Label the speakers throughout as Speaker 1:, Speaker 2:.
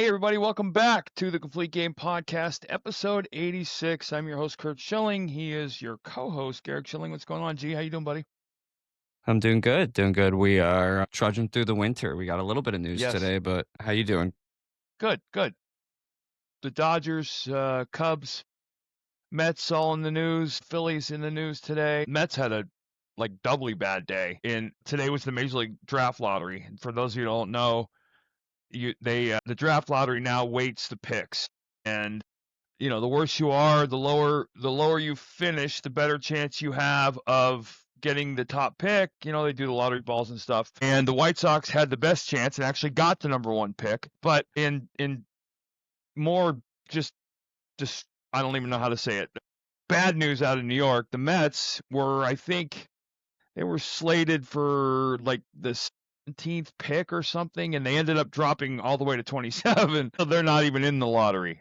Speaker 1: Hey, everybody, welcome back to the Complete Game Podcast, episode 86. I'm your host, Curt Schilling. He is your co-host, Garrick Schilling. What's going on, G? How you doing, buddy?
Speaker 2: I'm doing good, doing good. We are trudging through the winter. We got a little bit of news
Speaker 1: Yes.
Speaker 2: today, but how you doing?
Speaker 1: Good, good. The Dodgers, Cubs, Mets all in the news. Phillies in the news today. Mets had a doubly bad day, and today was the Major League Draft Lottery. And for those of you who don't know, the draft lottery now weights the picks, and the worse you are, the lower you finish, the better chance you have of getting the top pick. They do the lottery balls and stuff. And the White Sox had the best chance and actually got the number one pick. But in more just I don't even know how to say it. Bad news out of New York. The Mets were, I think, they were slated for like the 17th pick or something, and they ended up dropping all the way to 27. So they're not even in the lottery.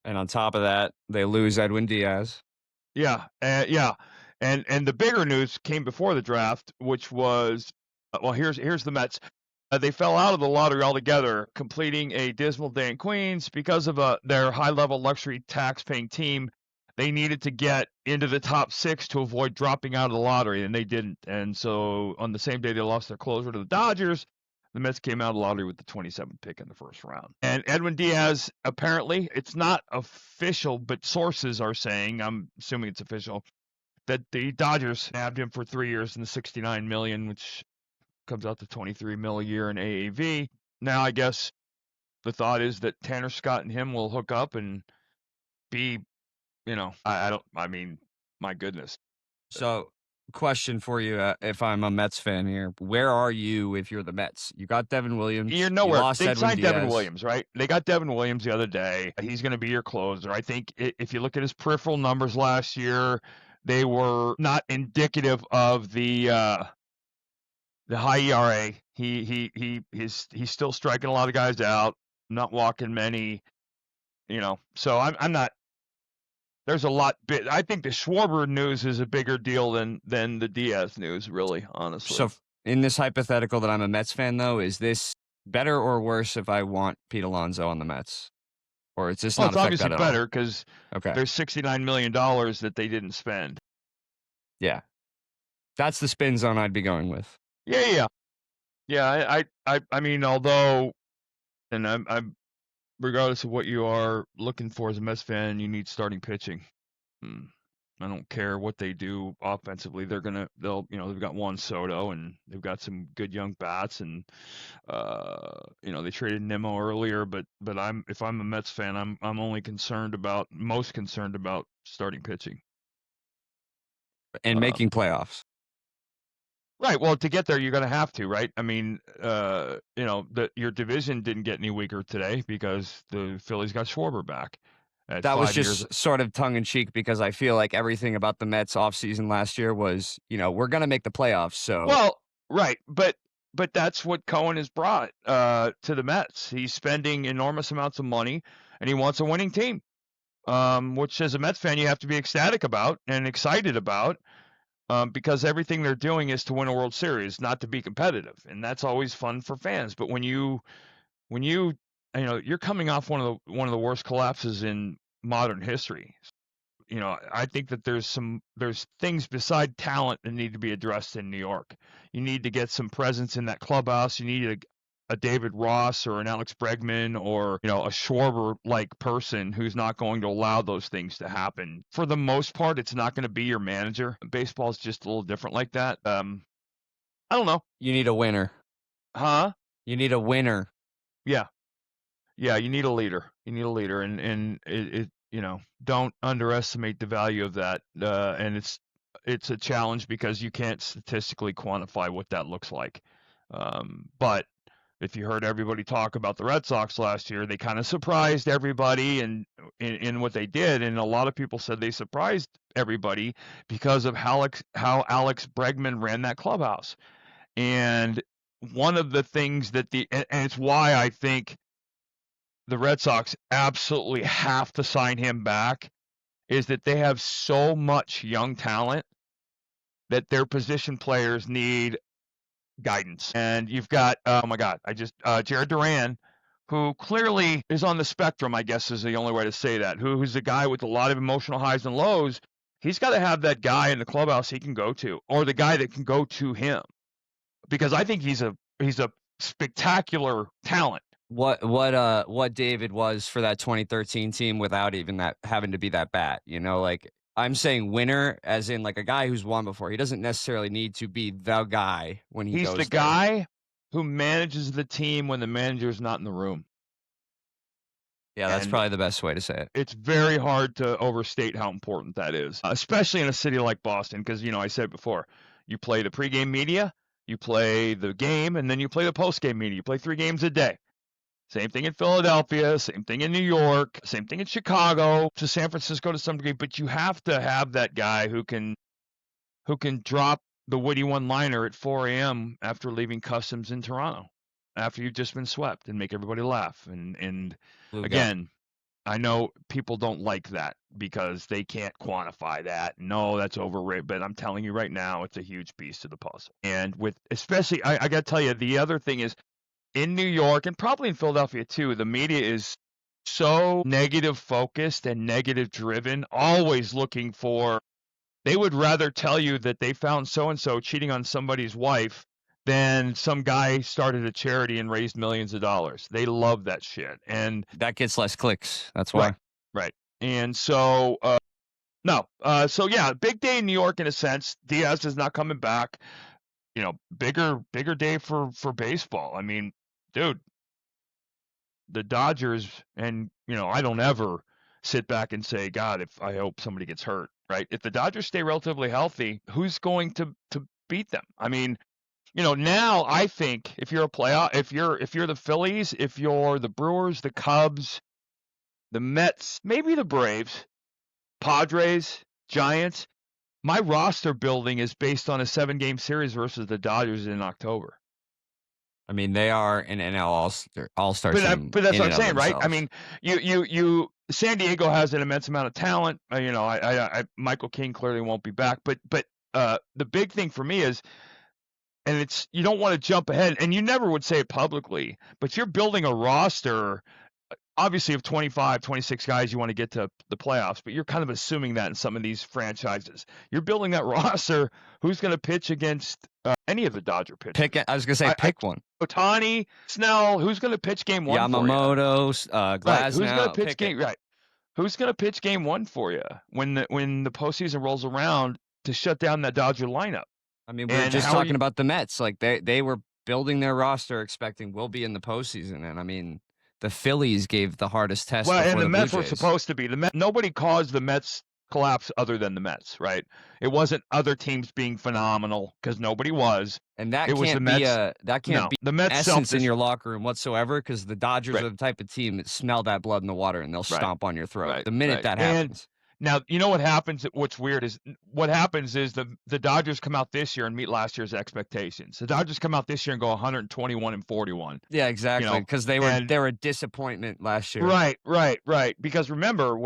Speaker 2: And on top of that, they lose Edwin Diaz.
Speaker 1: Yeah. And the bigger news came before the draft, which was, here's the Mets. They fell out of the lottery altogether, completing a dismal day in Queens because of their high-level luxury tax-paying team. They needed to get into the top 6 to avoid dropping out of the lottery, and they didn't. And so on the same day they lost their closer to the Dodgers, the Mets came out of the lottery with the 27th pick in the first round. And Edwin Diaz, apparently, it's not official, but sources are saying, I'm assuming it's official, that the Dodgers nabbed him for 3 years and $69 million, which comes out to $23 million a year in AAV. Now, I guess the thought is that Tanner Scott and him will hook up and be, my goodness.
Speaker 2: So, question for you, if I'm a Mets fan here, where are you if you're the Mets? You got Devin Williams.
Speaker 1: You're nowhere.
Speaker 2: You lost
Speaker 1: They
Speaker 2: Edwin
Speaker 1: signed
Speaker 2: Diaz.
Speaker 1: Devin Williams, right? They got Devin Williams the other day. He's going to be your closer. I think if you look at his peripheral numbers last year, they were not indicative of the high ERA. He's still striking a lot of guys out, not walking many. So I'm not. There's a lot. I think the Schwarber news is a bigger deal than the Diaz news, really, honestly.
Speaker 2: So, in this hypothetical that I'm a Mets fan, though, is this better or worse if I want Pete Alonso on the Mets? Or is this not
Speaker 1: it's obviously better because there's $69 million that they didn't spend.
Speaker 2: Yeah. That's the spin zone I'd be going with.
Speaker 1: Yeah. I mean, although, and I'm regardless of what you are looking for as a Mets fan, you need starting pitching. I don't care what they do offensively. They've got Juan Soto and they've got some good young bats, and they traded Nimmo earlier, but if I'm a Mets fan, I'm most concerned about starting pitching
Speaker 2: and making playoffs.
Speaker 1: Right. Well, to get there, you're going to have to, right? I mean, your division didn't get any weaker today because the Phillies got Schwarber back.
Speaker 2: That was just sort of tongue-in-cheek because I feel like everything about the Mets offseason last year was, we're going to make the playoffs. So
Speaker 1: well, right, but that's what Cohen has brought to the Mets. He's spending enormous amounts of money, and he wants a winning team, which as a Mets fan you have to be ecstatic about and excited about. Because everything they're doing is to win a World Series, not to be competitive, and that's always fun for fans. But when you're coming off one of the worst collapses in modern history, I think that there's things beside talent that need to be addressed in New York. You need to get some presence in that clubhouse. You need a David Ross or an Alex Bregman or a Schwarber-like person who's not going to allow those things to happen. For the most part, it's not going to be your manager. Baseball is just a little different like that. I don't know.
Speaker 2: You need a winner.
Speaker 1: Huh?
Speaker 2: You need a winner.
Speaker 1: Yeah. You need a leader. And don't underestimate the value of that. And it's a challenge because you can't statistically quantify what that looks like. But if you heard everybody talk about the Red Sox last year, they kind of surprised everybody in what they did. And a lot of people said they surprised everybody because of how Alex Bregman ran that clubhouse. And one of the things and it's why I think the Red Sox absolutely have to sign him back, is that they have so much young talent that their position players need guidance. And you've got, oh my God, Jared Duran, who clearly is on the spectrum, I guess is the only way to say that, who's a guy with a lot of emotional highs and lows. He's got to have that guy in the clubhouse he can go to, or the guy that can go to him, because I think he's a spectacular talent.
Speaker 2: What David was for that 2013 team without even that having to be that bad, like I'm saying winner as in like a guy who's won before. He doesn't necessarily need to be the guy when he
Speaker 1: He's
Speaker 2: goes
Speaker 1: the
Speaker 2: there.
Speaker 1: guy who manages the team when the manager's not in the room.
Speaker 2: Yeah, that's probably the best way to say it.
Speaker 1: It's very hard to overstate how important that is, especially in a city like Boston, because, I said it before, you play the pregame media, you play the game, and then you play the postgame media. You play 3 games a day. Same thing in Philadelphia, same thing in New York, same thing in Chicago, to San Francisco to some degree, but you have to have that guy who can drop the witty one-liner at 4 a.m. after leaving customs in Toronto, after you've just been swept, and make everybody laugh. And again, I know people don't like that because they can't quantify that. No, that's overrated. But I'm telling you right now, it's a huge piece to the puzzle. And especially, I got to tell you, the other thing is, in New York and probably in Philadelphia too, the media is so negative focused and negative driven, always looking for, they would rather tell you that they found so-and-so cheating on somebody's wife than some guy started a charity and raised millions of dollars. They love that shit. And
Speaker 2: that gets less clicks. That's why.
Speaker 1: Right. And so, so yeah, big day in New York in a sense. Diaz is not coming back. Bigger day for baseball. I mean, dude, the Dodgers, and I don't ever sit back and say, God, if I hope somebody gets hurt, right? If the Dodgers stay relatively healthy, who's going to beat them? I mean, now I think if you're a playoff, if you're the Phillies, if you're the Brewers, the Cubs, the Mets, maybe the Braves, Padres, Giants, my roster building is based on a 7-game series versus the Dodgers in October.
Speaker 2: I mean, they are an NL all-star team.
Speaker 1: But that's what I'm saying, right? I mean, you San Diego has an immense amount of talent. Michael King clearly won't be back, but the big thing for me is, and it's, you don't want to jump ahead, and you never would say it publicly, but you're building a roster, obviously of 25, 26 guys you want to get to the playoffs, but you're kind of assuming that in some of these franchises. You're building that roster. Who's going to pitch against any of the Dodger pitchers?
Speaker 2: I was going to say, pick one.
Speaker 1: Ohtani, Snell, who's going to pitch game 1
Speaker 2: Yamamoto,
Speaker 1: for you?
Speaker 2: Glasnow.
Speaker 1: Who's going to pitch game? Right. Who's going to pitch game 1 for you when the postseason rolls around to shut down that Dodger lineup?
Speaker 2: I mean, we're just talking about the Mets. Like they were building their roster expecting we'll be in the postseason, and I mean, the Phillies gave the hardest test.
Speaker 1: Well, and the Mets
Speaker 2: were
Speaker 1: supposed to be. Nobody caused the Mets collapse other than the Mets, right? It wasn't other teams being phenomenal, because nobody was.
Speaker 2: And that
Speaker 1: can't
Speaker 2: be
Speaker 1: the Mets
Speaker 2: essence in your locker room whatsoever, because the Dodgers are the type of team that smell that blood in the water and they'll stomp on your throat the minute that happens.
Speaker 1: Now, you know what happens? What's weird is what happens is the Dodgers come out this year and meet last year's expectations. The Dodgers come out this year and go 121-41.
Speaker 2: Yeah, exactly. Because they were a disappointment last year.
Speaker 1: Right. Because remember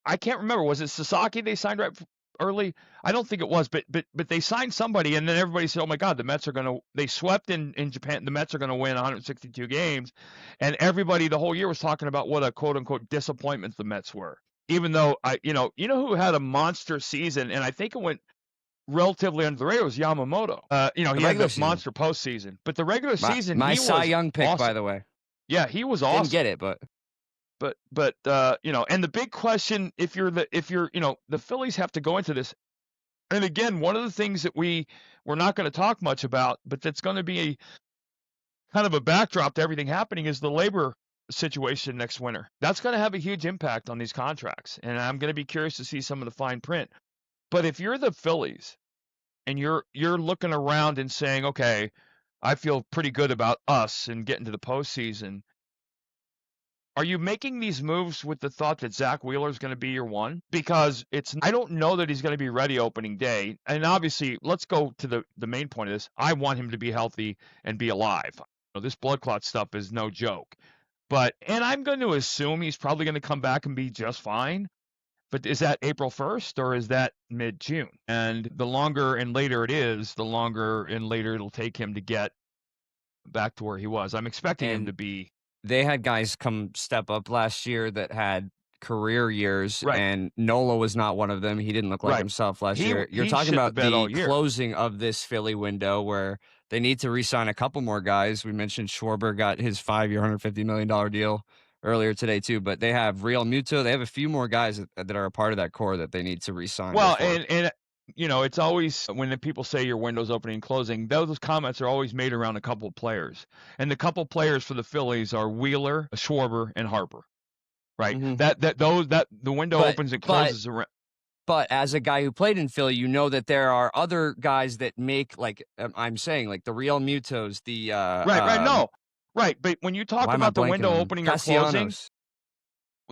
Speaker 1: I can't remember, was it Sasaki they signed right early? I don't think it was, but they signed somebody, and then everybody said, "Oh my God, the Mets are they swept in Japan. The Mets are going to win 162 games," and everybody the whole year was talking about what a quote unquote disappointment the Mets were. Even though who had a monster season, and I think it went relatively under the radar, was Yamamoto. He had this monster postseason, but the regular season,
Speaker 2: my Cy Young pick,
Speaker 1: awesome.
Speaker 2: By the way.
Speaker 1: Yeah, he was awesome.
Speaker 2: Didn't get it, but
Speaker 1: and the big question, if you're the Phillies have to go into this, and again, one of the things that we're not going to talk much about, but that's going to be kind of a backdrop to everything happening, is the labor situation next winter. That's going to have a huge impact on these contracts, and I'm going to be curious to see some of the fine print. But if you're the Phillies and you're looking around and saying, okay, I feel pretty good about us and getting to the postseason, are you making these moves with the thought that Zach Wheeler is going to be your one? Because I don't know that he's going to be ready opening day. And obviously, let's go to the main point of this. I want him to be healthy and be alive. This blood clot stuff is no joke. And I'm going to assume he's probably going to come back and be just fine. But is that April 1st or is that mid-June? And the longer and later it is, the longer and later it'll take him to get back to where he was. I'm expecting him
Speaker 2: And
Speaker 1: to be.
Speaker 2: they had guys come step up last year that had career years,
Speaker 1: Right.
Speaker 2: and Nola was not one of them. He didn't look like
Speaker 1: Right.
Speaker 2: himself last year. You're
Speaker 1: He
Speaker 2: talking
Speaker 1: shit the
Speaker 2: about
Speaker 1: bed all
Speaker 2: the
Speaker 1: year.
Speaker 2: closing of this Philly window where they need to re-sign a couple more guys. We mentioned Schwarber got his 5-year, $150 million deal earlier today too, but they have Real Muto. They have a few more guys that are a part of that core that they need to re-sign.
Speaker 1: Well,
Speaker 2: before.
Speaker 1: and you know, it's always when the people say your window's opening and closing, those comments are always made around a couple of players. And the couple players for the Phillies are Wheeler, Schwarber, and Harper. Right?
Speaker 2: Mhm.
Speaker 1: That the window opens and closes around.
Speaker 2: But as a guy who played in Philly, you know that there are other guys that make, like, I'm saying, like the Real Mutos, the
Speaker 1: Right, no. Right, but when you talk
Speaker 2: why am I
Speaker 1: about the
Speaker 2: blanking
Speaker 1: window
Speaker 2: on
Speaker 1: opening or closing,
Speaker 2: Castellanos?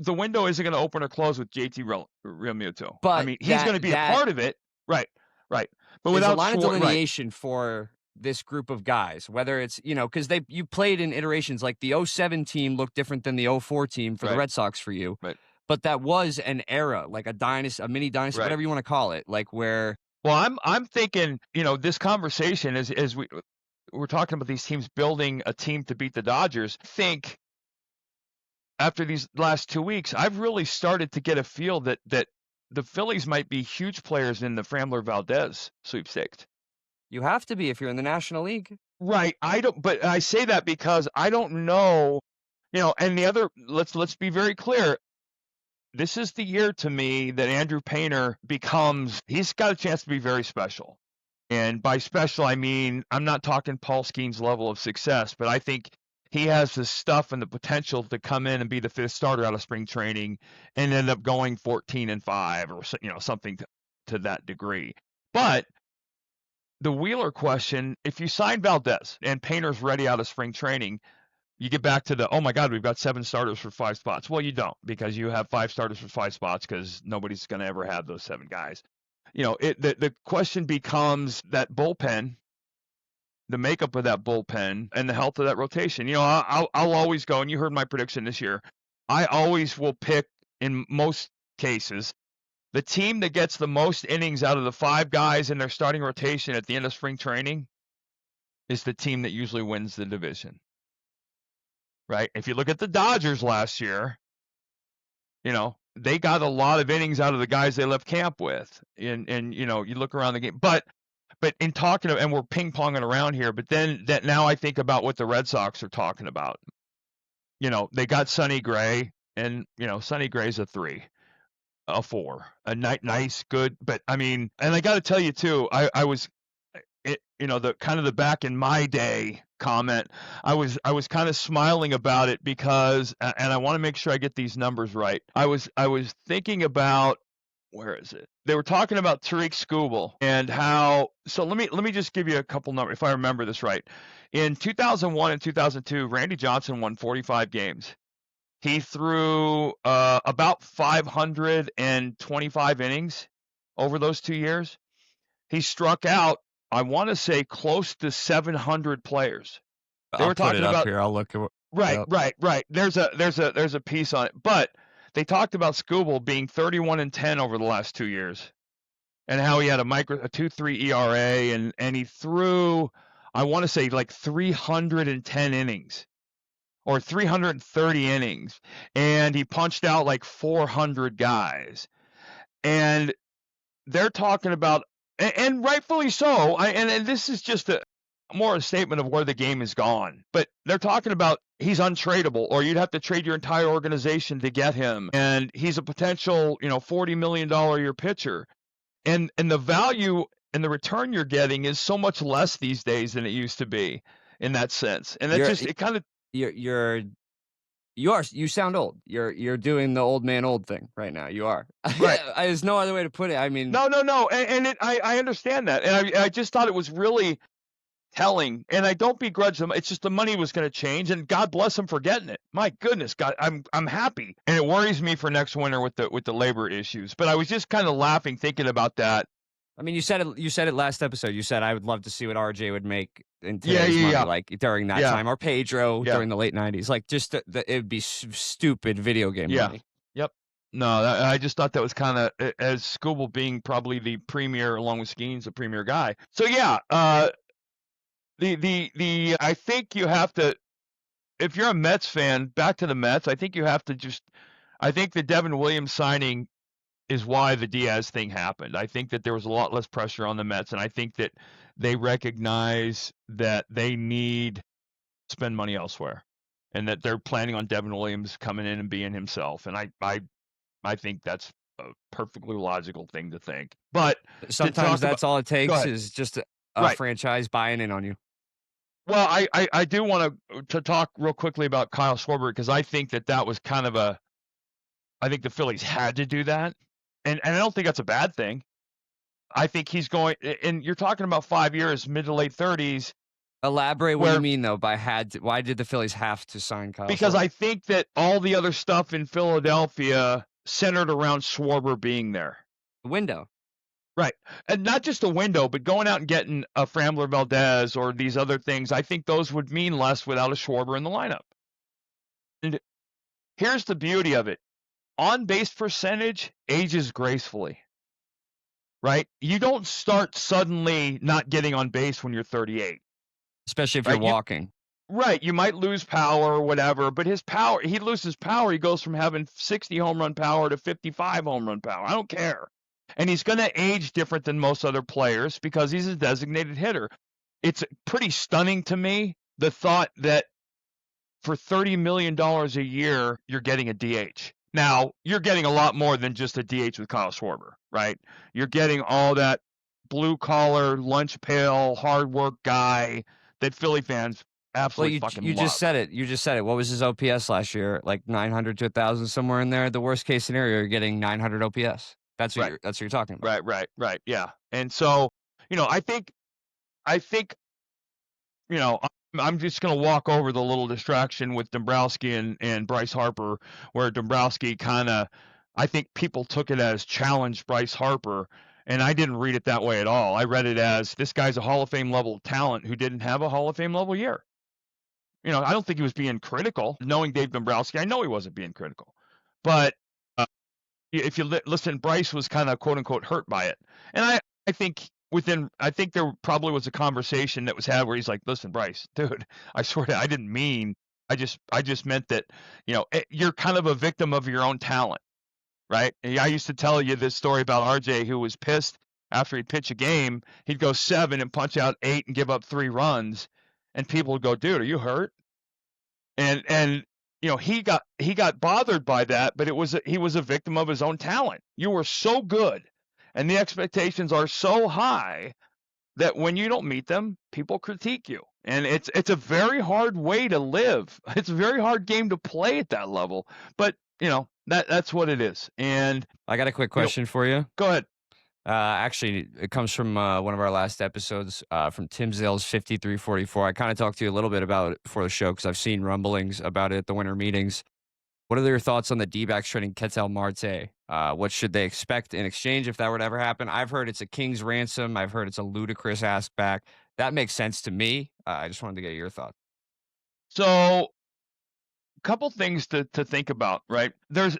Speaker 1: the window isn't going to open or close with JT Real Muto.
Speaker 2: But
Speaker 1: I mean, he's going to be a part of it. Right. But
Speaker 2: there's
Speaker 1: without
Speaker 2: a line of
Speaker 1: right.
Speaker 2: delineation for this group of guys, whether it's, you know, because you played in iterations like the 07 team looked different than the 04 team for the Red Sox for you.
Speaker 1: Right.
Speaker 2: But that was an era, like a dynasty, a mini dynasty, whatever you want to call it, like where.
Speaker 1: Well, I'm thinking, you know, this conversation as we're talking about these teams building a team to beat the Dodgers. I think after these last 2 weeks, I've really started to get a feel that the Phillies might be huge players in the Framber Valdez sweepstakes.
Speaker 2: You have to be if you're in the National League.
Speaker 1: Right. But I say that because I don't know, you know, and the other, let's be very clear. This is the year to me that Andrew Painter he's got a chance to be very special. And by special, I mean, I'm not talking Paul Skeens level of success, but I think he has the stuff and the potential to come in and be the fifth starter out of spring training and end up going 14-5 or, you know, something to that degree. But the Wheeler question, if you sign Valdez and Painter's ready out of spring training, you get back to oh my God, we've got 7 starters for 5 spots. Well, you don't, because you have 5 starters for 5 spots because nobody's going to ever have those 7 guys. You know, the question becomes that bullpen, the makeup of that bullpen, and the health of that rotation. You know, I'll always go, and you heard my prediction this year, I always will pick, in most cases, the team that gets the most innings out of the 5 guys in their starting rotation at the end of spring training is the team that usually wins the division. Right? If you look at the Dodgers last year, you know, they got a lot of innings out of the guys they left camp with. And you know, you look around the game. But in talking and we're ping-ponging around here, but then now I think about what the Red Sox are talking about. You know, they got Sonny Gray, and, you know, Sonny Gray's a 3, a 4, a nice, good. But, I mean, and I got to tell you, too, I was – you know, the kind of the back in my day comment, I was kind of smiling about it because, and I want to make sure I get these numbers right. I was thinking about, where is it? They were talking about Tariq Skubal and how. So let me just give you a couple numbers if I remember this right. In 2001 and 2002, Randy Johnson won 45 games. He threw about 525 innings over those 2 years. He struck out, I want to say, close to 700 players.
Speaker 2: I'll put it up here. I'll look at it.
Speaker 1: Right. There's a piece on it, but they talked about Skubal being 31-10 over the last 2 years, and how he had a 2.3 ERA, and he threw, I want to say, like 310 innings or 330 innings, and he punched out like 400 guys, and they're talking about. And rightfully so. And this is just more a statement of where the game is gone. But they're talking about he's untradeable, or you'd have to trade your entire organization to get him. And he's a potential, you know, $40 million a year pitcher. And the value and the return you're getting is so much less these days than it used to be in that sense. And it kind of
Speaker 2: you sound old. You're doing the old man old thing right now. You are.
Speaker 1: Right.
Speaker 2: There's no other way to put it. I mean,
Speaker 1: no. And I understand that. And I just thought it was really telling. And I don't begrudge them. It's just the money was going to change, and God bless them for getting it. My goodness, God, I'm happy. And it worries me for next winter with the labor issues. But I was just kind of laughing thinking about that.
Speaker 2: I mean, you said it last episode. You said I would love to see what RJ would make in today's money, like during that time, or Pedro during the late 90s. Like, just it would be stupid video game money.
Speaker 1: Yep. No, I just thought that was kind of, as Skubal being probably the premier, along with Skeens, the premier guy. So yeah, I think you have to, if you're a Mets fan, back to the Mets, I think you have to I think the Devin Williams signing is why the Diaz thing happened. I think that there was a lot less pressure on the Mets, and I think that they recognize that they need to spend money elsewhere, and that they're planning on Devin Williams coming in and being himself. And I think that's a perfectly logical thing to think. But to
Speaker 2: Sometimes
Speaker 1: talk about,
Speaker 2: that's all it
Speaker 1: go
Speaker 2: takes
Speaker 1: ahead.
Speaker 2: is just a
Speaker 1: Right.
Speaker 2: franchise buying in on you.
Speaker 1: Well, I do want to talk real quickly about Kyle Schwarber, because I think that was kind of I think the Phillies had to do that, and I don't think that's a bad thing. I think he's going, and you're talking about 5 years, mid to late 30s,
Speaker 2: Elaborate what you
Speaker 1: where,
Speaker 2: mean though by why did the Phillies have to sign Kyle
Speaker 1: because I
Speaker 2: Schwarber?
Speaker 1: think that all the other stuff in Philadelphia centered around Schwarber being there.
Speaker 2: The window.
Speaker 1: Right. And not just a window, but going out and getting a Framber Valdez or these other things, I think those would mean less without a Schwarber in the lineup. And here's the beauty of it. On base percentage ages gracefully. Right? You don't start suddenly not getting on base when you're 38.
Speaker 2: Especially if you're
Speaker 1: Right?
Speaker 2: walking.
Speaker 1: Right, you might lose power or whatever, but his power, he loses power, he goes from having 60 home run power to 55 home run power. I don't care. And he's going to age different than most other players because he's a designated hitter. It's pretty stunning to me, the thought that for $30 million a year, you're getting a DH. Now, you're getting a lot more than just a DH with Kyle Schwarber, right? You're getting all that blue collar, lunch pail, hard work guy that Philly fans
Speaker 2: Well,
Speaker 1: absolutely
Speaker 2: you
Speaker 1: fucking
Speaker 2: you just
Speaker 1: love.
Speaker 2: said it. You just said it. What was his OPS last year? Like 900 to 1,000, somewhere in there. The worst case scenario, you're getting 900 OPS.
Speaker 1: Right,
Speaker 2: That's what you're talking about.
Speaker 1: right, yeah. And so, I think, I'm just going to walk over the little distraction with Dombrowski and Bryce Harper, where Dombrowski kind of, I think people took it as challenged Bryce Harper, and I didn't read it that way at all. I read it as this guy's a Hall of Fame level talent who didn't have a Hall of Fame level year. I don't think he was being critical. Knowing Dave Dombrowski, I know he wasn't being critical. But if you listen, Bryce was kind of quote unquote hurt by it. And I think there probably was a conversation that was had where he's like, listen, Bryce, dude, I swear to, I didn't mean, I just meant that, you're kind of a victim of your own talent, right? And I used to tell you this story about RJ, who was pissed after he'd pitch a game, he'd go 7 and punch out 8 and give up 3 runs. And people would go, dude, are you hurt? And he got bothered by that, but he was a victim of his own talent. You were so good, and the expectations are so high that when you don't meet them, people critique you. And it's a very hard way to live. It's a very hard game to play at that level. But that's what it is. And
Speaker 2: I got a quick question for you.
Speaker 1: go ahead.
Speaker 2: Actually, it comes from one of our last episodes from Tim Zales 5344. I kind of talked to you a little bit about it before the show because I've seen rumblings about it at the winter meetings. What are your thoughts on the D-backs trading Ketel Marte? What should they expect in exchange if that were to ever happen? I've heard it's a king's ransom. I've heard it's a ludicrous ask back. That makes sense to me. I just wanted to get your thoughts.
Speaker 1: So, a couple things to think about, right? There's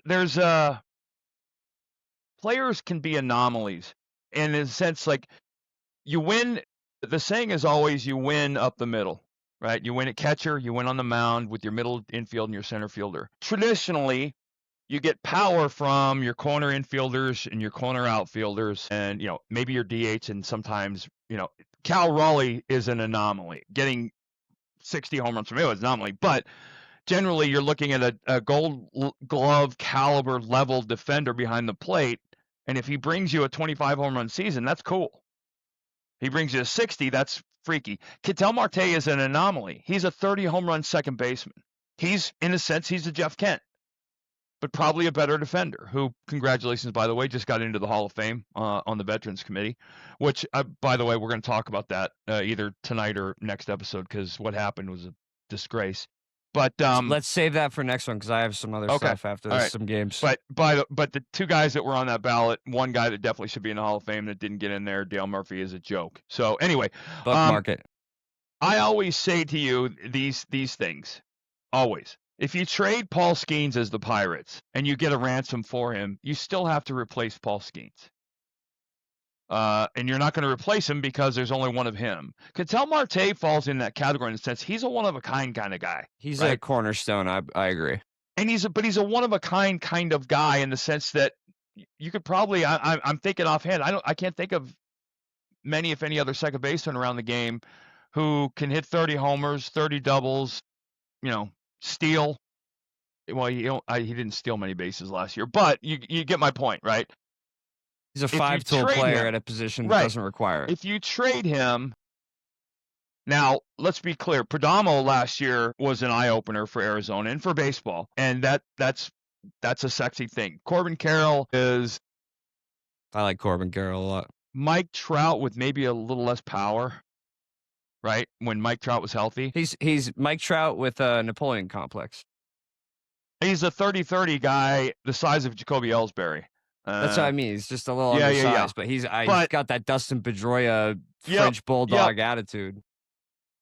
Speaker 1: players can be anomalies, and in a sense, like, you win. The saying is always you win up the middle, right? You win at catcher, you win on the mound with your middle infield and your center fielder. Traditionally, you get power from your corner infielders and your corner outfielders, and maybe your DH, and sometimes Cal Raleigh is an anomaly, getting 60 home runs from him is an anomaly, but generally you're looking at a Gold Glove caliber level defender behind the plate, and if he brings you a 25 home run season, that's cool. He brings you a 60, that's freaky. Ketel Marte is an anomaly. He's a 30 home run second baseman. He's, in a sense, he's a Jeff Kent, but probably a better defender, who, congratulations, by the way, just got into the Hall of Fame on the Veterans Committee, which, by the way, we're going to talk about that either tonight or next episode, because what happened was a disgrace. But
Speaker 2: Let's save that for next one because I have some other stuff after this, some games.
Speaker 1: But the two guys that were on that ballot, one guy that definitely should be in the Hall of Fame that didn't get in there, Dale Murphy, is a joke. So anyway,
Speaker 2: Bookmark it.
Speaker 1: I always say to you these things, always. If you trade Paul Skeens as the Pirates and you get a ransom for him, you still have to replace Paul Skeens. And you're not going to replace him because there's only one of him. Ketel Marte falls in that category in the sense he's a one-of-a-kind kind of guy.
Speaker 2: He's
Speaker 1: right?
Speaker 2: a cornerstone. I agree.
Speaker 1: And he's a one-of-a-kind kind of guy in the sense that you could probably I'm thinking offhand. I can't think of many, if any, other second baseman around the game who can hit 30 homers, 30 doubles, steal. Well, he didn't steal many bases last year, but you get my point, right?
Speaker 2: He's a five-tool player at a position that doesn't require it.
Speaker 1: If you trade him, now let's be clear, Perdomo last year was an eye-opener for Arizona and for baseball, and that's a sexy thing. Corbin Carroll is.
Speaker 2: I like Corbin Carroll a lot.
Speaker 1: Mike Trout with maybe a little less power, right? When Mike Trout was healthy.
Speaker 2: He's Mike Trout with a Napoleon complex.
Speaker 1: He's a 30-30 guy the size of Jacoby Ellsbury.
Speaker 2: That's what I mean. He's just a little undersized, but he's got that Dustin Pedroia French bulldog attitude.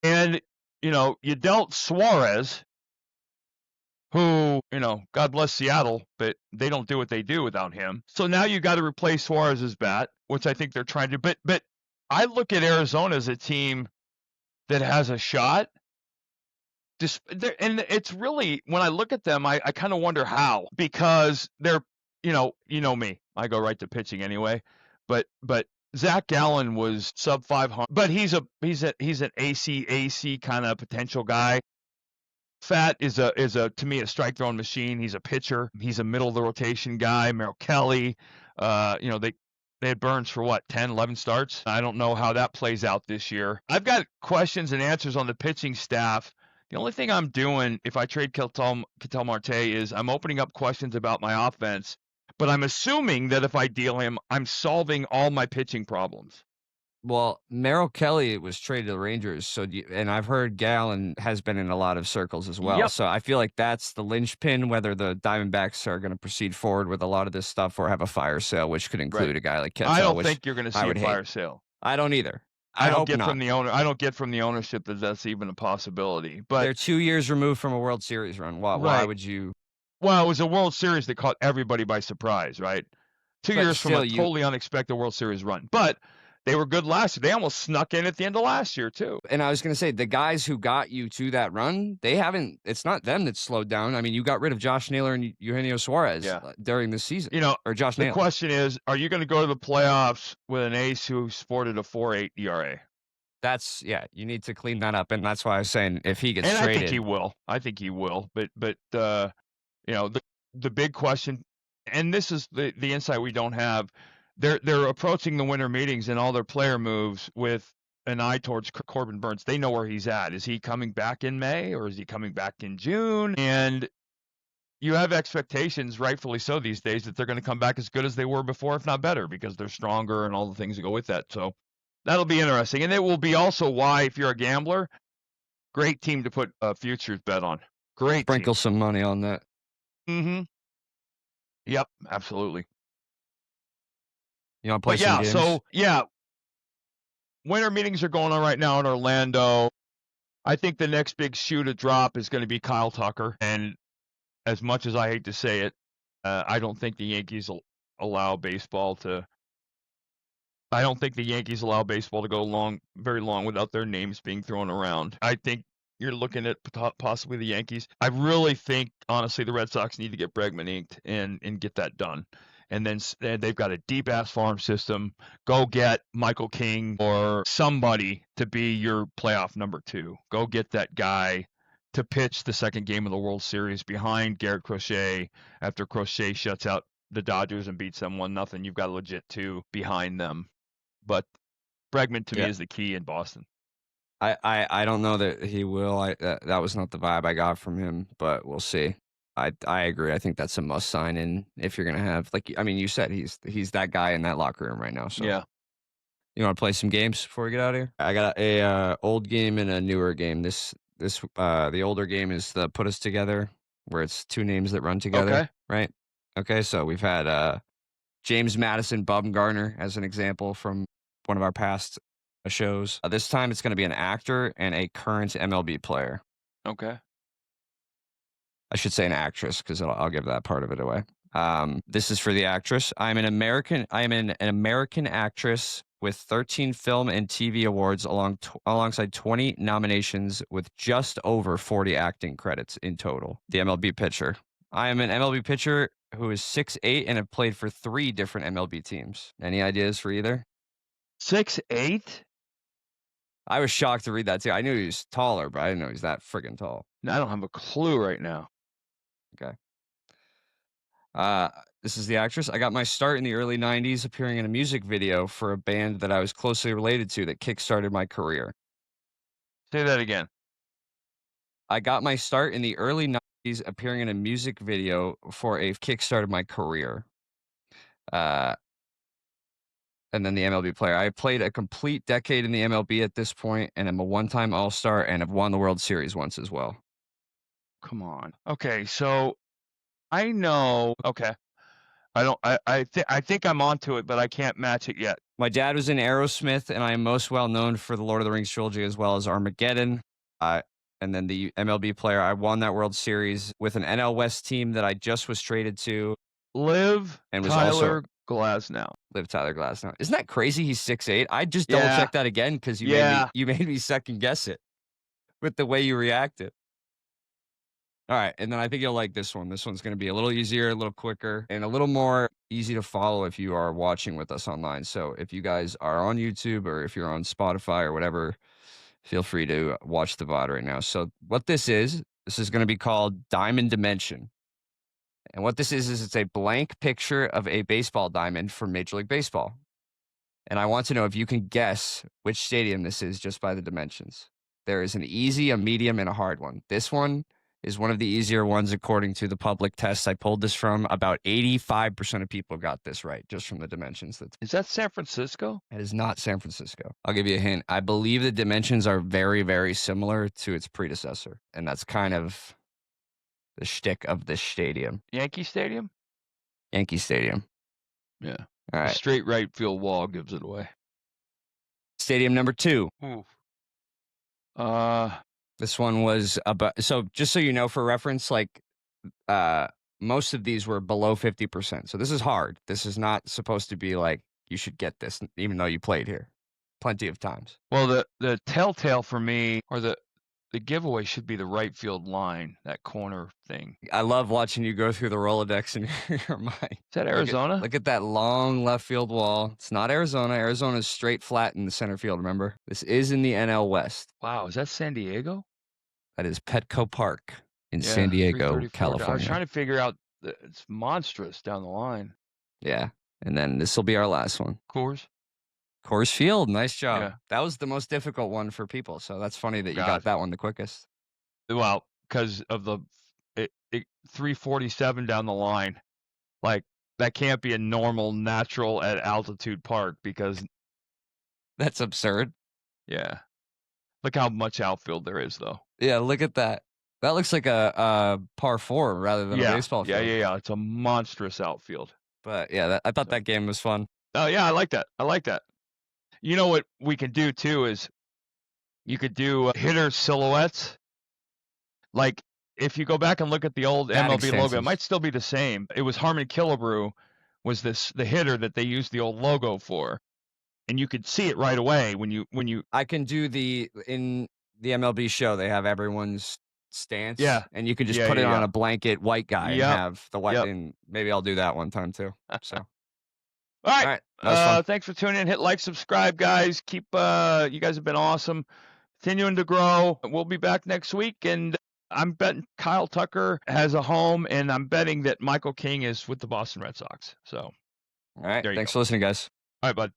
Speaker 1: And, you dealt Suarez, who, God bless Seattle, but they don't do what they do without him. So now you got to replace Suarez's bat, which I think they're trying to. But I look at Arizona as a team that has a shot. And it's really, when I look at them, I kind of wonder how, because they're, me, I go right to pitching anyway, but Zach Gallen was sub 500, but he's an AC kind of potential guy. Fat is to me a strike throwing machine. He's a pitcher. He's a middle of the rotation guy. Merrill Kelly, they had Burns for 10, 11 starts. I don't know how that plays out this year. I've got questions and answers on the pitching staff. The only thing I'm doing if I trade Ketel Marte is I'm opening up questions about my offense, but I'm assuming that if I deal him, I'm solving all my pitching problems.
Speaker 2: Well, Merrill Kelly was traded to the Rangers, and I've heard Gallen has been in a lot of circles as well.
Speaker 1: Yep.
Speaker 2: So I feel like that's the linchpin, whether the Diamondbacks are going to proceed forward with a lot of this stuff or have a fire sale, which could include a guy like Ketel.
Speaker 1: I don't think you're going to see a fire sale.
Speaker 2: I don't either.
Speaker 1: I don't get from the owner. I don't get from the ownership that that's even a possibility. But
Speaker 2: they're 2 years removed from a World Series run. Why would you?
Speaker 1: Well, it was a World Series that caught everybody by surprise, right? 2 years from a totally unexpected World Series run. But they were good last year. They almost snuck in at the end of last year, too.
Speaker 2: And I was going to say, the guys who got you to that run, it's not them that slowed down. I mean, you got rid of Josh Naylor and Eugenio Suarez during the season. Or Josh Naylor.
Speaker 1: The question is, are you going to go to the playoffs with an ace who sported a 4.8 ERA?
Speaker 2: You need to clean that up. And that's why I was saying if he gets traded.
Speaker 1: I think he will. But the big question, and this is the insight we don't have, they're approaching the winter meetings and all their player moves with an eye towards Corbin Burnes. They know where he's at. Is he coming back in May or is he coming back in June? And you have expectations, rightfully so these days, that they're going to come back as good as they were before, if not better, because they're stronger and all the things that go with that. So that'll be interesting. And it will be also why, if you're a gambler, great team to put a futures bet on. Great
Speaker 2: Sprinkle some money on that.
Speaker 1: Mm-hmm. Yep, absolutely.
Speaker 2: You want to play some games?
Speaker 1: Winter meetings are going on right now in Orlando. I think the next big shoe to drop is going to be Kyle Tucker. And as much as I hate to say it, I don't think the Yankees will allow baseball to. I don't think the Yankees allow baseball to go very long without their names being thrown around. I think you're looking at possibly the Yankees. I really think, honestly, the Red Sox need to get Bregman inked and get that done. And then they've got a deep-ass farm system. Go get Michael King or somebody to be your playoff number 2. Go get that guy to pitch the second game of the World Series behind Garrett Crochet after Crochet shuts out the Dodgers and beats them 1-0. You've got a legit 2 behind them. But Bregman, to me, is the key in Boston.
Speaker 2: I don't know that he will. That was not the vibe I got from him, but we'll see. I agree. I think that's a must sign in if you're gonna have you said he's that guy in that locker room right now. So
Speaker 1: yeah.
Speaker 2: You want to play some games before we get out of here? I got a old game and a newer game. The older game is the Put Us Together, where it's 2 names that run together.
Speaker 1: Okay.
Speaker 2: Right. Okay. So we've had James Madison Bumgarner as an example from one of our past shows. This time it's going to be an actor and a current MLB player.
Speaker 1: Okay.
Speaker 2: I should say an actress because I'll give that part of it away. This is for the actress. I am an American actress with 13 film and TV awards alongside 20 nominations with just over 40 acting credits in total. The MLB pitcher. I am an MLB pitcher who is 6'8" and have played for 3 different MLB teams. Any ideas for either?
Speaker 1: 6'8"?
Speaker 2: I was shocked to read that too. I knew he was taller, but I didn't know he's that friggin' tall.
Speaker 1: I don't have a clue right now.
Speaker 2: Okay. This is the actress. I got my start in the early 90s appearing in a music video for a band that I was closely related to that kickstarted my career.
Speaker 1: Say that again.
Speaker 2: I got my start in the early 90s appearing in a music video for a kickstarted my career. And then the MLB player. I played a complete decade in the MLB at this point, and I'm a one-time All-Star and have won the World Series once as well.
Speaker 1: Come on. Okay, so I know. Okay. I think I'm onto it, but I can't match it yet.
Speaker 2: My dad was in Aerosmith, and I am most well known for the Lord of the Rings trilogy as well as Armageddon. And then the MLB player, I won that World Series with an NL West team that I just was traded to.
Speaker 1: Liv
Speaker 2: and was
Speaker 1: Tyler
Speaker 2: also
Speaker 1: Glasnow.
Speaker 2: Liv Tyler Glasnow. Isn't that crazy? He's 6'8". I just double checked that again because you made me second guess it with the way you reacted. All right, and then I think you'll like this one. This one's going to be a little easier, a little quicker, and a little more easy to follow if you are watching with us online. So if you guys are on YouTube or if you're on Spotify or whatever, feel free to watch the VOD right now. So what this is going to be called Diamond Dimension. And what this is it's a blank picture of a baseball diamond from Major League Baseball. And I want to know if you can guess which stadium this is just by the dimensions. There is an easy, a medium, and a hard one. This one is one of the easier ones according to the public tests I pulled this from. About 85% of people got this right just from the dimensions.
Speaker 1: Is that San Francisco?
Speaker 2: It is not San Francisco. I'll give you a hint. I believe the dimensions are very, very similar to its predecessor. And that's kind of the shtick of this stadium.
Speaker 1: Yankee Stadium?
Speaker 2: Yankee Stadium.
Speaker 1: Yeah.
Speaker 2: All right.
Speaker 1: The straight right field wall gives it away.
Speaker 2: Stadium number 2.
Speaker 1: Ooh.
Speaker 2: This one was about, so just so you know, for reference, like most of these were below 50%. So this is hard. This is not supposed to be like you should get this, even though you played here plenty of times.
Speaker 1: Well, the telltale for me, or the giveaway should be the right field line, that corner thing.
Speaker 2: I love watching you go through the Rolodex in your mind.
Speaker 1: Is that Arizona?
Speaker 2: Look at that long left field wall. It's not Arizona. Arizona's straight flat in the center field, remember? This is in the NL West.
Speaker 1: Wow, is that San Diego?
Speaker 2: That is Petco Park in San Diego, California.
Speaker 1: I was trying to figure out, it's monstrous down the line.
Speaker 2: Yeah, and then this will be our last one. Coors Field, nice job.
Speaker 1: Yeah.
Speaker 2: That was the most difficult one for people, so that's funny that you got that one the quickest.
Speaker 1: Well, because of the 347 down the line. Like, that can't be a normal, natural at altitude park because...
Speaker 2: That's absurd.
Speaker 1: Yeah. Look how much outfield there is, though.
Speaker 2: Yeah, look at that. That looks like a par 4 rather than a baseball field.
Speaker 1: Yeah. It's a monstrous outfield.
Speaker 2: But yeah, I thought that game was fun.
Speaker 1: Oh, yeah, I like that. You know what we can do, too, is you could do hitter silhouettes. Like, if you go back and look at the old MLB logo, it might still be the same. It was Harmon Killebrew was the hitter that they used the old logo for. And you could see it right away when you
Speaker 2: I can do in the MLB show, they have everyone's stance.
Speaker 1: Yeah.
Speaker 2: And you can just put it on a blanket white guy and have the white, and maybe I'll do that one time too. So
Speaker 1: All right. Thanks for tuning in. Hit like, subscribe, guys. Keep you guys have been awesome. Continuing to grow. We'll be back next week, and I'm betting Kyle Tucker has a home, and I'm betting that Michael King is with the Boston Red Sox. So
Speaker 2: all right. Thanks for listening, guys.
Speaker 1: All right, bud.